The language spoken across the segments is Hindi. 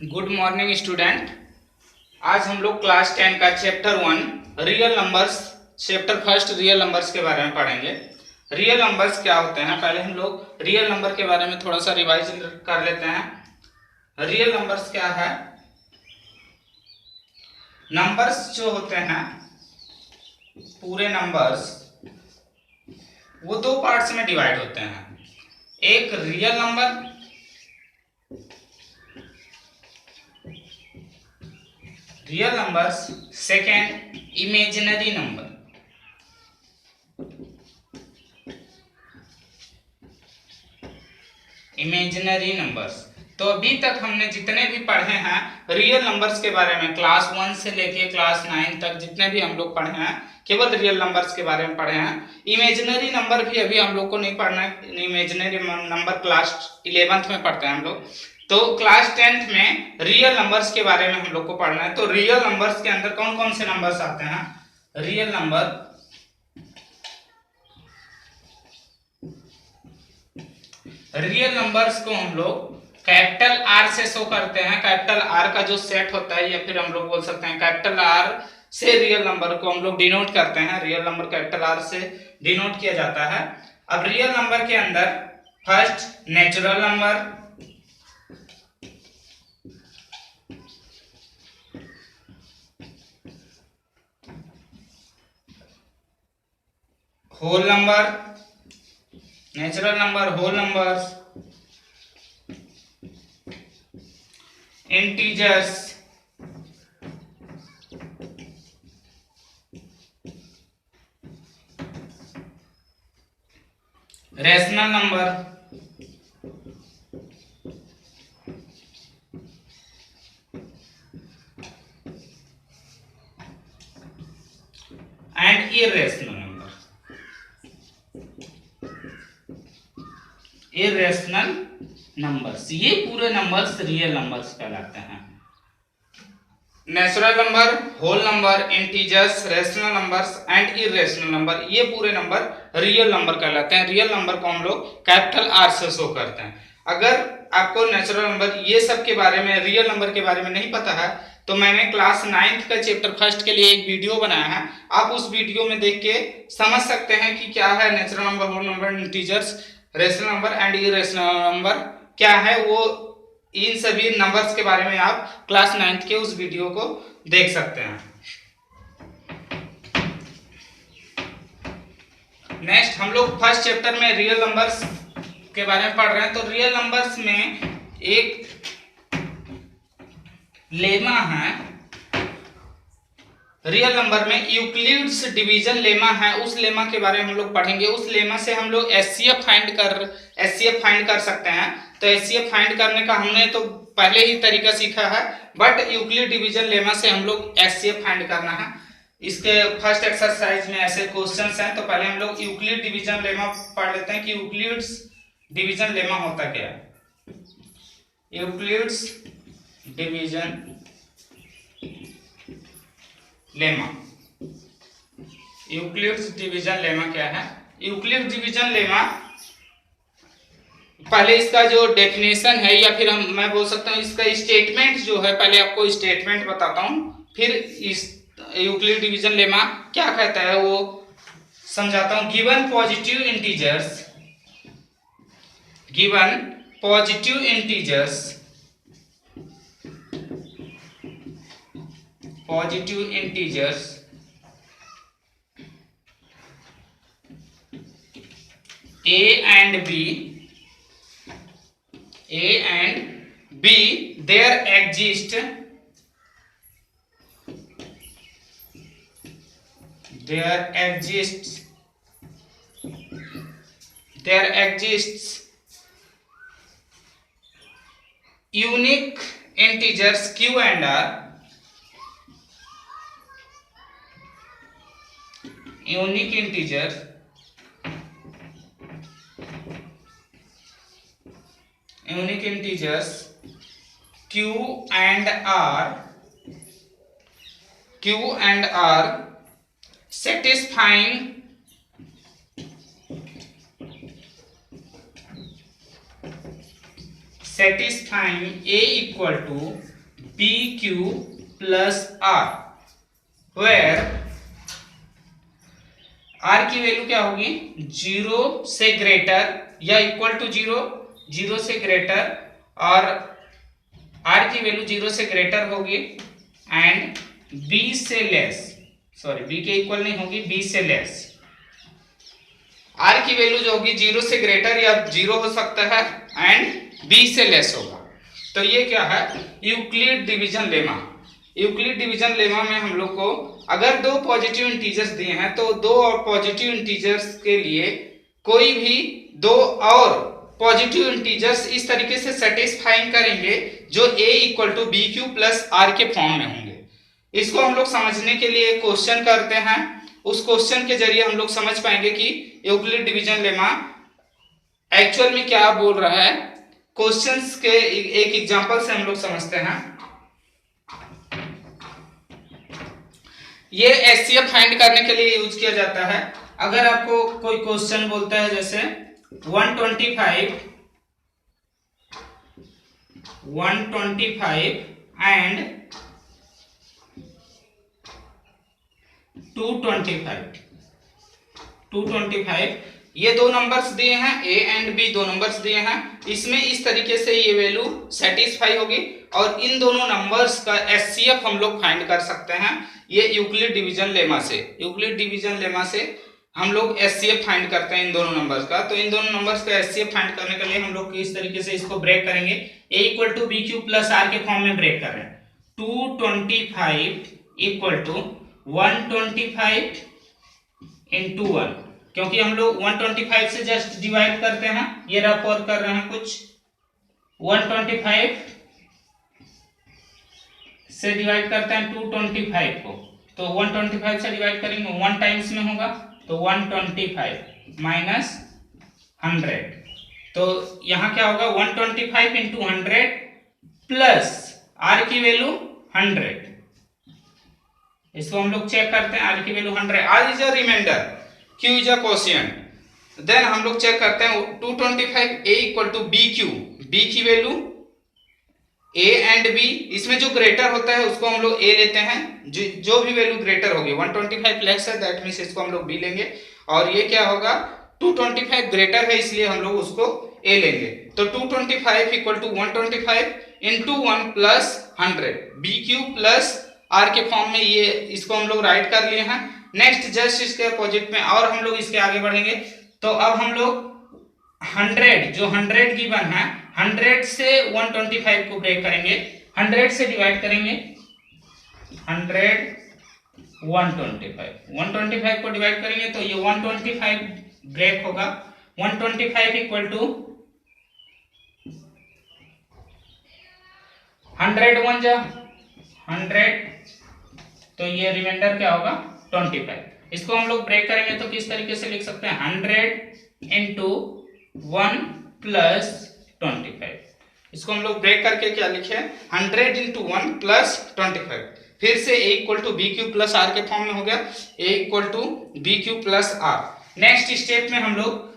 Good morning student. आज हम लोग क्लास 10 का chapter 1 real numbers chapter first real numbers के बारे में पढ़ेंगे। रियल नंबर्स क्या होते हैं, पहले हम लोग रियल नंबर के बारे में थोड़ा सा रिवाइज कर लेते हैं। रियल नंबर्स क्या है? नंबर्स जो होते हैं, पूरे नंबर्स, वो दो पार्ट्स में डिवाइड होते हैं। एक real number, real numbers, second imaginary number. Imaginary numbers. तो अभी तक हमने जितने भी पढ़े हैं रियल नंबर्स के बारे में, क्लास 1 से लेके क्लास 9 तक जितने भी हम लोग पढ़े हैं केवल रियल नंबर्स के बारे में पढ़े हैं। इमेजिनरी नंबर भी अभी हम लोग को नहीं पढ़ना है। इमेजिनरी नंबर क्लास 11th में पढ़ते हैं हम लोग। तो क्लास 10th में रियल नंबर्स के बारे में हम लोग को पढ़ना है। तो रियल नंबर्स के अंदर कौन कौन से नंबर्स आते हैं? रियल नंबर, रियल नंबर्स को हम लोग कैपिटल आर से शो करते हैं। कैपिटल आर का जो सेट होता है, या फिर हम लोग बोल सकते हैं कैपिटल आर से रियल नंबर को हम लोग डिनोट करते हैं। रियल नंबर कैपिटल आर से डिनोट किया जाता है। अब रियल नंबर के अंदर first natural number, whole number, natural number, whole numbers, integers, rational number, and irrational number. Irrational numbers, ये पूरे नंबर्स रियल नंबर्स कहलाते हैं। Natural number, whole number, integers, rational numbers and irrational number, ये पूरे नंबर रियल नंबर कहलाते हैं। रियल नंबर को हम लोग कैपिटल आर से शो करते हैं। अगर आपको नेचुरल नंबर ये सब के बारे में, रियल नंबर के बारे में नहीं पता है, तो मैंने क्लास 9th का चैप्टर फर्स्ट के लिए एक वीडियो बनाया है। आप उस वीडियो में देख के समझ सकते हैं कि क्या है natural number, whole number, integers, rational number and irrational number क्या है। वो इन सभी नंबर्स के बारे में आप क्लास 9th के उस वीडियो को देख सकते हैं। नेक्स्ट हम लोग फर्स्ट चैप्टर में रियल नंबर्स के बारे में पढ़ रहे हैं। तो रियल नंबर्स में एक लेमा है। रियल नंबर में यूक्लिड्स डिवीजन लेमा है, उस लेमा के बारे में हम लोग पढ़ेंगे। उस लेमा से हम लोग एचसीएफ फाइंड कर सकते हैं। तो एचसीएफ फाइंड करने का हमने तो पहले ही तरीका सीखा है, बट यूक्लिड डिवीजन लेमा से हम लोग एचसीएफ फाइंड करना है। इसके फर्स्ट एक्सरसाइज में ऐसे क्वेश्चंस हैं। तो पहले हम लोग यूक्लिड डिवीजन लेमा पढ़ लेते हैं कि यूक्लिड्स डिवीजन लेमा होता क्या है। Euclid's division lemma, Euclid's division lemma क्या है? यूक्लिड डिवीजन लेमा, पहले इसका जो डेफिनेशन है, या फिर मैं बोल सकता हूँ इसका स्टेटमेंट जो है, पहले आपको स्टेटमेंट बताता हूँ, फिर इस यूक्लिड डिवीजन लेमा क्या कहता है वो समझाता हूँ। Given positive integers, given positive integers, positive integers a and b, there exists unique integers q and r, unique integers q and r satisfying A equal to P Q plus R, where R की वैल्यू क्या होगी, 0 से ग्रेटर या इक्वल टू 0, 0 से ग्रेटर, और आर की वैल्यू 0 से ग्रेटर होगी एंड बी से लेस, सॉरी बी के इक्वल नहीं होगी, बी से लेस। आर की वैल्यू जो होगी 0 से ग्रेटर या 0 हो सकता है एंड बी से लेस होगा। तो ये क्या है, Euclid division lemma. Euclid division lemma में हम लोग को अगर दो पॉजिटिव इंटीजर्स दिए हैं तो दो और पॉजिटिव इंटीजर्स के लिए कोई भी दो और पॉजिटिव इंटीजर्स इस तरीके से सेटिस्फाइंग करेंगे जो a equal to B Q plus are के फॉर्म में होंगे। इसको हम लोग समझने के लिए क्वेश्चन करते हैं, उस क्वेश्चन के जरिए हम लोग समझ पाएंगे कि यूक्लिड डिवीजन लेमा एक्चुअल में क्या बोल रहा है। क्वेश्चंस के एक एग्जांपल से हम लोग समझते हैं। ये एचसीएफ फाइंड करने के लिए यूज किया जाता है। अगर आपको कोई क्वेश्चन बोलता है जैसे 125 एंड 225, ये दो नंबर्स दिए हैं, a एंड b दो नंबर्स दिए हैं, इसमें इस तरीके से ये वैल्यू सेटिस्फाई होगी और इन दोनों नंबर्स का एचसीएफ हम लोग फाइंड कर सकते हैं। ये यूक्लिड डिवीजन लेमा से, यूक्लिड डिवीजन लेमा से हम लोग एचसीएफ फाइंड करते हैं इन दोनों नंबर्स का। तो इन दोनों नंबर्स का एचसीएफ फाइंड करने के लिए हम लोग इस तरीके से इसको ब्रेक करेंगे, a equal to B Q plus are के फॉर्म में ब्रेक कर रहे हैं। 225 इक्वल टू 125 इंटू 1, क्योंकि हम लोग 125 से जस्ट डिवाइड करते हैं, ये रफ और कर रहे हैं कुछ, 125 से डिवाइड करते हैं 225 को, तो 125 से डिवाइड करेंगे 1 टाइम्स में होगा, तो 125 माइनस 100, तो यहां क्या होगा 125 इंटू 100 प्लस आर की वैल्यू 100। इसको हम लोग चेक करते हैं, आर की value 100, R is a remainder, Q is a quotient. Then हम लोग चेक करते हैं 225 a equal to B Q, b की वैल्यू a एंड b, इसमें जो ग्रेटर होता है उसको हम लोग a लेते हैं, जो भी वैल्यू ग्रेटर होगी, 125 लेस है दैट मींस इसको हम लोग b लेंगे, और ये क्या होगा 225 ग्रेटर है इसलिए हम लोग उसको a लेंगे। तो 225 equal to 125 into 1 plus 100, B Q plus are के फॉर्म में ये इसको हम लोग राइट कर लिए हैं। नेक्स्ट जस्ट इसके अपोजिट में और हम लोग इसके आगे बढ़ेंगे, तो अब हम लोग 100 जो 100 गिवन है 100 से 125 को ब्रेक करेंगे, 100 से डिवाइड करेंगे 100 125 को डिवाइड करेंगे तो ये 125 ब्रेक होगा, 125 इक्वल टू 100 1 जा 100, तो ये रिमाइंडर क्या होगा 25। इसको हम लोग ब्रेक करेंगे तो किस तरीके से लिख सकते हैं 100 इंटू 1 प्लस 25। इसको हम लोग ब्रेक करके क्या लिखे 100 इंटू 1 प्लस 25, फिर से a equal to B Q plus are के फॉर्म में हो गया, a equal to B Q plus r. Next step में हम लोग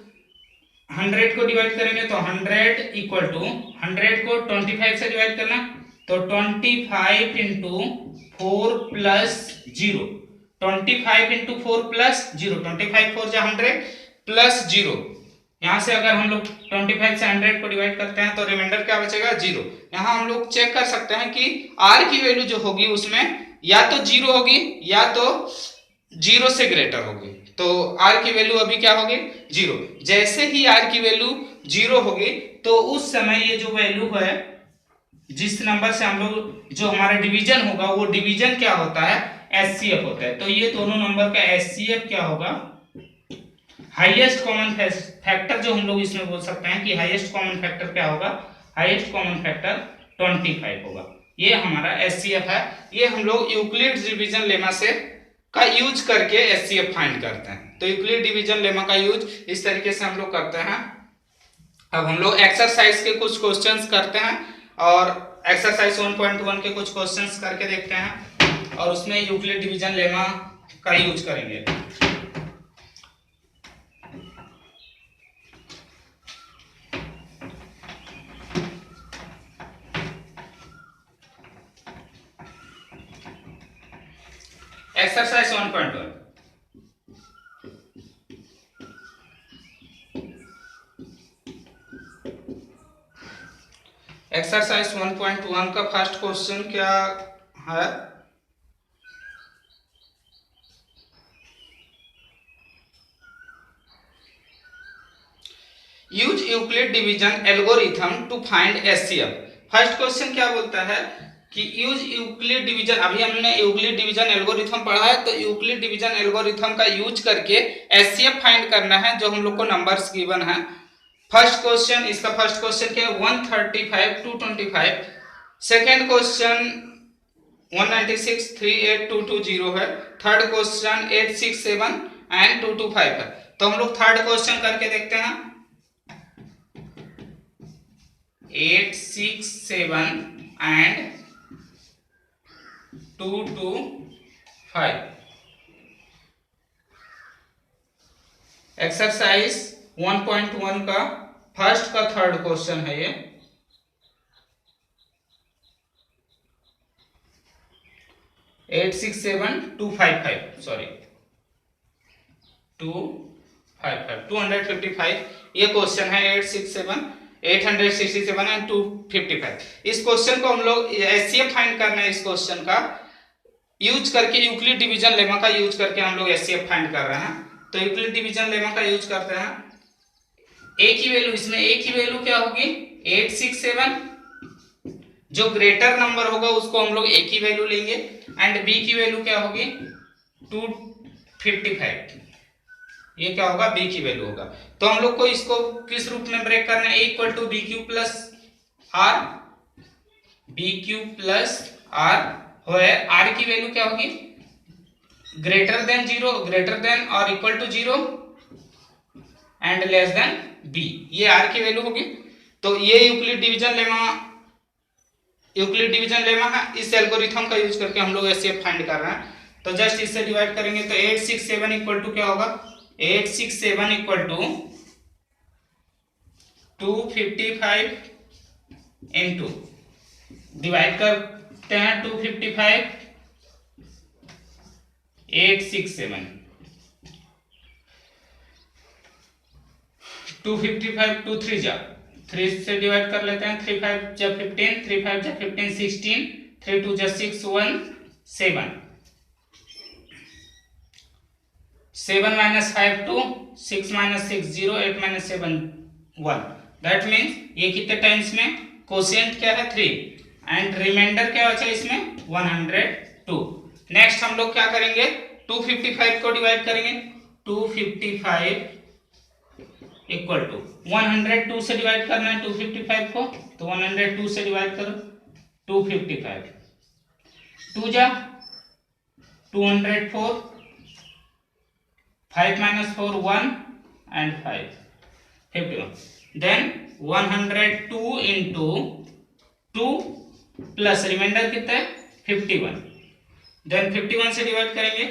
100 को डिवाइड करेंगे तो 100 इक्वल टू 100 को 25 से डिवाइड करना, तो 25 इंटू 4 प्लस 0, 25 इंटू 4 प्लस 0, 25 4 जा 100 प्लस 0, यहाँ से अगर हम लोग 25 से 100 को डिवाइड करते हैं तो रिमाइंडर क्या बचेगा 0। यहाँ हम लोग चेक कर सकते हैं कि r की वैल्यू जो होगी उसमें या तो 0 होगी या तो 0 से ग्रेटर होगी, तो r की वैल्यू अभी क्या होगी 0। जैसे ही r की वैल्यू 0 होगी तो उस समय ये जो वैल्यू है जिस नंबर से हम लोग जो हमारा डिवीजन होगा वो डिवीजन क्या होता है एचसीएफ होता है। तो ये दोनों नंबर का एचसीएफ क्या होगा, हाईएस्ट कॉमन फैक्टर जो हम लोग इसमें बोल सकते हैं कि हाईएस्ट कॉमन फैक्टर क्या होगा, हाईएस्ट कॉमन फैक्टर 25 होगा। ये हमारा एचसीएफ है। ये हम लोग यूक्लिड डिवीजन लेमा से का यूज करके एचसीएफ फाइंड करते हैं। तो यूक्लिड डिवीजन लेमा का यूज इस तरीके से हम लोग करते हैं। अब हम लोग एक्सरसाइज के कुछ क्वेश्चंस करते हैं और एक्सरसाइज 1.1 के कुछ क्वेश्चंस करके देखते हैं और उसमें यूक्लिड डिवीजन लेमा का यूज करेंगे। एक्सरसाइज 1.1 एक्सरसाइज 1.1 का फर्स्ट क्वेश्चन क्या है? Use Euclid division algorithm to find HCF. First question क्या बोलता है कि यूज यूक्लिड डिवीजन, अभी हमने यूक्लिड डिवीजन एल्गोरिथम पढ़ा है, तो यूक्लिड डिवीजन एल्गोरिथम का यूज करके एचसीएफ फाइंड करना है जो हम लोग को नंबर्स गिवन है। फर्स्ट क्वेश्चन, इसका फर्स्ट क्वेश्चन क्या है? 135 225। सेकेंड क्वेश्चन 196 38220 है। थर्ड क्वेश्चन 867 एंड 225 है। तो हम लोग थर्ड क्वेश्चन करके देखते हैं। 867 एंड 225 एक्सरसाइज 1.1 का फर्स्ट का थर्ड क्वेश्चन है ये। Eight six seven two five five sorry 255 ये क्वेश्चन है। 867 867 एंड 255। इस क्वेश्चन को हम लोग एचसीएफ फाइंड करना है। इस क्वेश्चन का यूज करके यूक्लिड डिवीजन लेमा का यूज करके हम लोग एचसीएफ फाइंड कर रहे हैं। तो यूक्लिड डिवीजन लेमा का यूज करते हैं। ए की वैल्यू, इसमें ए की वैल्यू क्या होगी? 867। जो ग्रेटर नंबर होगा उसको हम लोग ए की वैल्यू लेंगे एंड बी की वैल्यू क्या होगी? 255। ये क्या होगा? बी की वैल्यू होगा। तो हम लोग को इसको किस रूप में ब्रेक करना है? Equal to B Q plus R, B Q plus R है। आर की वैल्यू क्या होगी? ग्रेटर देन 0, ग्रेटर देन और equal to 0 and less than B. ये आर की वैल्यू होगी। तो ये यूक्लिड डिवीजन लेमा है। इस एल्गोरिथम का यूज करके हम लोग एचसीएफ फाइंड कर रहे हैं। तो जस्ट इससे डिवाइड करेंगे तो 867 इक्वल टू क्या होगा? 867 इक्वल टू 255 इंटू, डिवाइड करते हैं 255 867 255 2 3 जा 3 से डिवाइड कर लेते हैं। 3 5 जा 15, 3 5 जा 15 16, 3 2 जा 6 1 7 7 minus 5 2, 6 minus 6 0, 8 minus 7 1। That means ये कितने टाइम्स में? कोशिएंट क्या है? 3 एंड रिमाइंडर क्या बचा इसमें? 102। नेक्स्ट हम लोग क्या करेंगे? 255 को डिवाइड करेंगे। 255 इक्वल टू 102 से डिवाइड करना है 255 को, तो 102 से डिवाइड करो 255 2 जा 204, 5 minus 4 1 and 5 51। then 102 into 2 plus remainder कितना है? 51। then 51 से डिवाइड करेंगे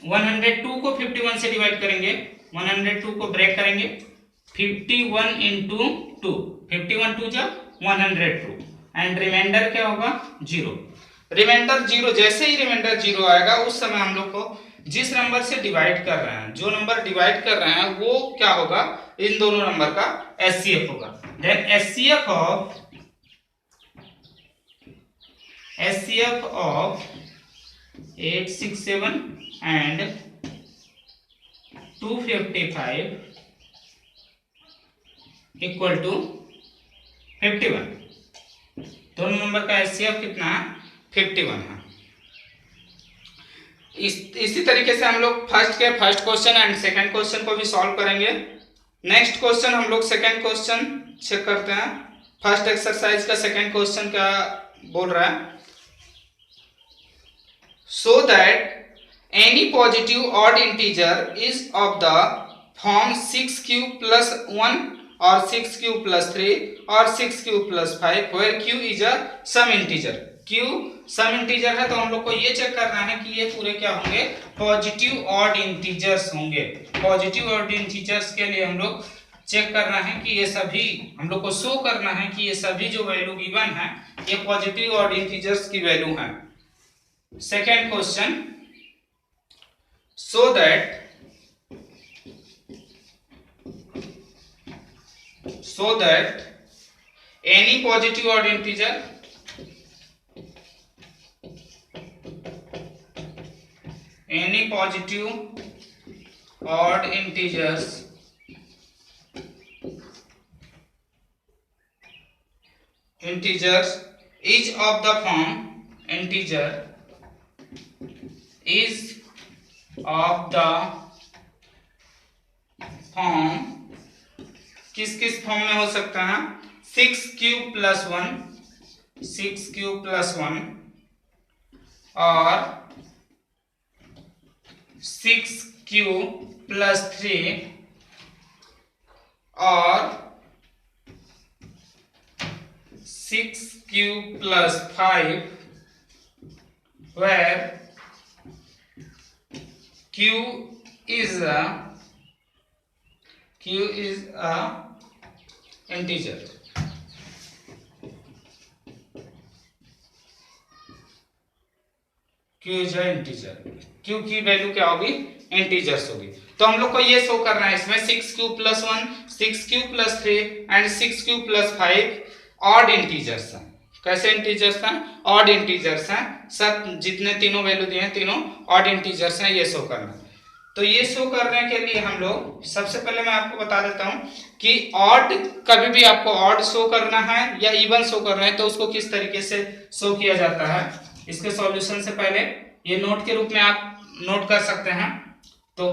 102 को 51 से डिवाइड करेंगे। 102 को ब्रेक करेंगे। 51 into 2, 51 2 जा 102 एंड रिमाइंडर क्या होगा? 0। रिमाइंडर 0, जैसे ही रिमाइंडर 0 आएगा उस समय हम लोग को जिस नंबर से डिवाइड कर रहे हैं, जो नंबर डिवाइड कर रहे हैं वो क्या होगा? इन दोनों नंबर का एचसीएफ होगा। Then HCF of 867 and 255 equal to 51। दोनों नंबर का एचसीएफ कितना है? 51 है। इसी तरीके से हम लोग first question and second question को भी सॉल्व करेंगे। नेक्स्ट क्वेश्चन हम लोग सेकंड क्वेश्चन चेक करते हैं। फर्स्ट एक्सरसाइज का सेकंड क्वेश्चन क्या बोल रहा है? So that any positive odd integer is of the form 6 cube plus 1 और 6 क्यूब प्लस 3 और 6 cube plus 5 where Q is a some integer. Q some integer है तो हम लोग को ये चेक करना है कि ये पूरे क्या होंगे? पॉजिटिव ऑड इंटीजर्स होंगे। पॉजिटिव ऑड इंटीजर्स के लिए हम लोग चेक करना है कि ये सभी, हम लोग को शो करना है कि ये सभी जो वैल्यू गिवन है ये पॉजिटिव ऑड इंटीजर्स की वैल्यू है। Second question, so that any positive odd integer integers is of the form किस किस फॉर्म में हो सकता है? 6 क्यूब प्लस 1 और 6 क्यूब प्लस 3 और 6 cube plus 5 where q is a integer. q की वैल्यू क्या होगी? इंटीजर्स होगी। तो हम लोग को ये शो करना है इसमें 6 cube plus 1, 6 cube plus 3 and 6 cube plus 5 odd integers हैं। कैसे इंटीजर्स हैं? ऑड इंटीजर्स हैं। सब जितने तीनों वैल्यू दिए हैं तीनों ऑड इंटीजर्स हैं, ये शो करना है। तो ये शो करने के लिए हम लोग सबसे पहले मैं आपको बता देता हूं कि ऑड, कभी भी आपको ऑड शो करना है या इवन शो करना है तो उसको किस तरीके से शो किया जाता है। इसके सॉल्यूशन से पहले ये नोट के रूप में आप नोट कर सकते हैं। तो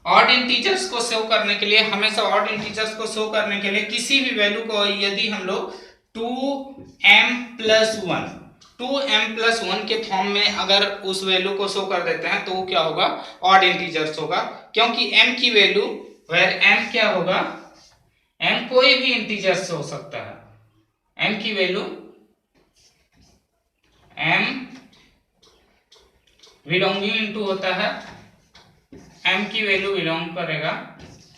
ऑड इंटीजर्स को शो करने के लिए, हमेशा ऑड इंटीजर्स को शो करने के लिए किसी भी वैल्यू को यदि हम लोग 2m+1 के फॉर्म में अगर उस वैल्यू को शो कर देते हैं तो वो क्या होगा? ऑड इंटीजर्स होगा। क्योंकि m की वैल्यू, वेयर m क्या होगा? m कोई भी इंटीजर्स हो सकता है। m की वैल्यू, m बिलोंगिंग इनटू होता है, m की वैल्यू बिलोंग करेगा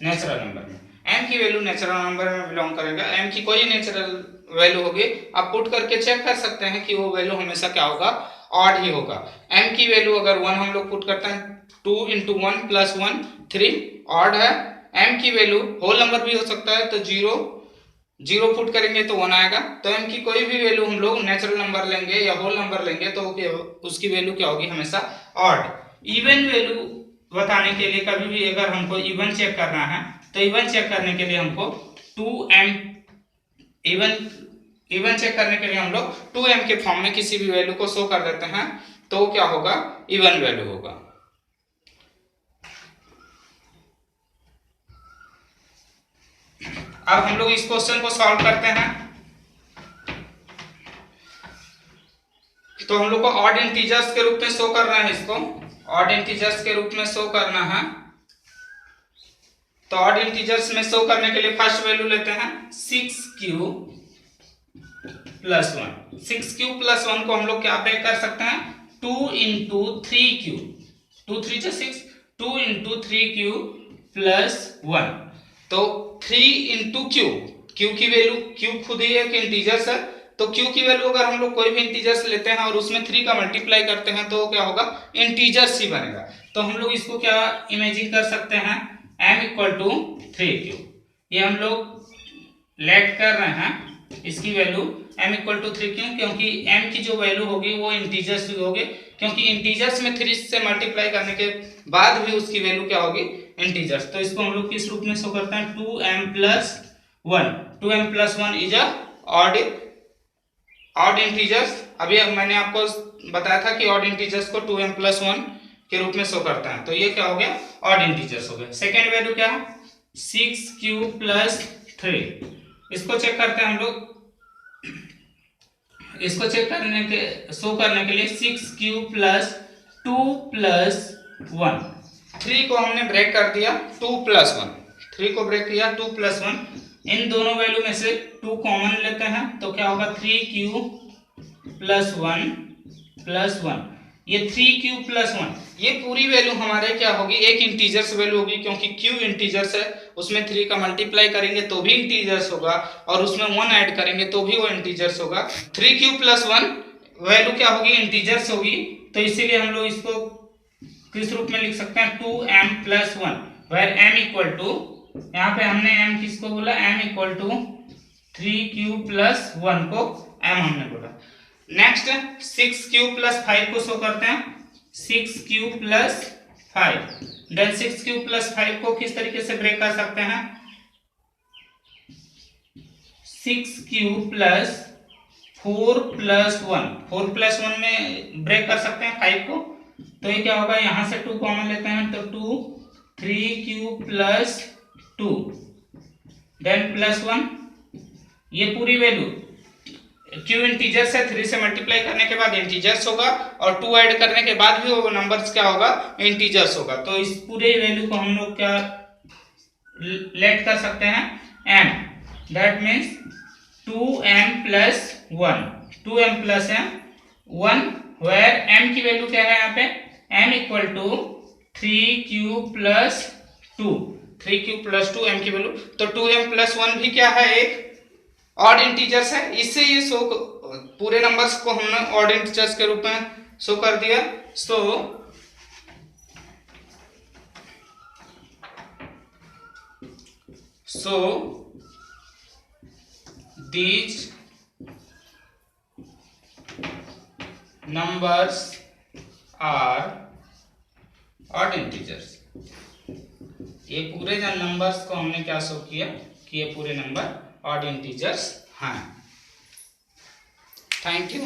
नेचुरल नंबर में। m की वैल्यू नेचुरल नंबर में बिलोंग करेगा। m की कोई नेचुरल वैल्यू होगी, आप पुट करके चेक कर सकते हैं कि वो वैल्यू हमेशा क्या होगा? ऑड ही होगा। m की वैल्यू अगर 1 हम लोग पुट करते हैं, 2 × 1 + 1 3 ऑड है। m की वैल्यू होल नंबर भी हो सकता है, तो 0 पुट करेंगे तो 1 आएगा। तो m की कोई भी वैल्यू हम लोग नेचुरल नंबर लेंगे या होल नंबर लेंगे तो उसकी वैल्यू क्या होगी? हमेशा ऑड। इवन वैल्यू बताने के लिए कभी भी अगर हमको इवन चेक करना है तो इवन चेक करने के लिए हमको 2m, इवन चेक करने के लिए हम लोग 2m के फॉर्म में किसी भी वैल्यू को शो कर देते हैं तो क्या होगा? इवन वैल्यू होगा। अब हम लोग इस क्वेश्चन को सॉल्व करते हैं। तो हम लोग को ऑड इंटीजर्स के रूप में शो करना है, इसको ऑड इंटीजर्स के रूप में शो करना है। तो ऑड इंटीजर्स में शो करने के लिए फर्स्ट वैल्यू लेते हैं 6 क्यूब प्लस 1। 6 क्यूब प्लस 1 को हम लोग क्या ब्रेक कर सकते हैं? 2 × 3 क्यूब, 2 3 = 6, 2 × 3 क्यूब प्लस 1। तो 3 × क्यू की वैल्यू, क्यू खुद ही एक इंटीजर्स है, तो क्यू की वैल्यू अगर हम लोग कोई भी इंटीजर्स लेते हैं और उसमें 3 का मल्टीप्लाई करते हैं तो क्या होगा? इंटीजर्स ही बनेगा। तो हम लोग इसको क्या इमेजिन कर सकते हैं? m = 3 cube. ये हम लोग लेट कर रहे हैं इसकी वैल्यू m = 3 क्यों? क्योंकि m की जो वैल्यू होगी वो इंटीजर्स ही होगी, क्योंकि इंटीजर्स में 3 से मल्टीप्लाई करने के बाद भी उसकी वैल्यू क्या होगी? इंटीजर्स। तो इसको हम लोग किस रूप में शो करते हैं? 2m+1। 2m+1 is a odd integers. अभी मैंने आपको बताया था कि ऑड इंटीजर्स को 2m+1 के रूप में शो करता है। तो ये क्या हो गया? ऑड इंटीजर्स हो गया। सेकेंड वैल्यू क्या है? 6 क्यूब प्लस 3। इसको चेक करते हैं हम लोग। इसको चेक करने के, शो करने के लिए 6 क्यूब प्लस 2 + 1। 3 को हमने ब्रेक कर दिया, 2 + 1। 3 को ब्रेक किया, 2 + 1। इन दोनों वैल्यू में से 2 कॉमन लेते हैं तो क्या होगा? 3 क्यूब प्लस 1 + 1। ये 3 क्यूब प्लस 1, ये पूरी वैल्यू हमारे क्या होगी? एक इंटीजर्स वैल्यू होगी, क्योंकि क्यू इंटीजर्स है, उसमें 3 का मल्टीप्लाई करेंगे तो भी इंटीजर्स होगा और उसमें 1 ऐड करेंगे तो भी वो इंटीजर्स होगा। 3 क्यूब प्लस 1 वैल्यू क्या होगी, इंटीजर्स होगी, तो इसीलिए हम लोग इसको किस रूप में लिख सकते हैं, 2m + 1, where m equal to, यहाँ पे हमने m किसको बोला, m इक्वल टू 3q + 1 को m हमने बोला। नेक्स्ट 6q + 5 को शो करते हैं, 6q + 5, देन 6q + 5 को किस तरीके से ब्रेक कर सकते हैं, 6q + 4 + 1, 4 + 1 में ब्रेक कर सकते हैं 5 को, तो ये क्या होगा, यहां से 2 कॉमन लेते हैं तो 2, 3q + 2, देन +1, ये पूरी वैल्यू q इंटीजर्स है, 3 से मल्टीप्लाई करने के बाद इंटीजर्स होगा और 2 ऐड करने के बाद भी वो नंबर्स क्या होगा, इंटीजर्स होगा। तो इस पूरे वैल्यू को हम लोग क्या लेट कर सकते हैं, m, that means 2m + 1, 2m + m 1, where m की वैल्यू क्या है यहाँ पे, m equal to 3q + 2, 3q + 2 m की वैल्यू, तो 2m + 1 भी क्या है, एक ऑड इंटीजर्स है, इससे ये शो पूरे नंबर्स को हमने ऑड इंटीजर्स के रूप में शो कर दिया। सो these numbers are odd integers, ये पूरे जो नंबर्स को हमने क्या शो किया कि ये पूरे नंबर ऑड इंटीजर्स हैं। Thank you.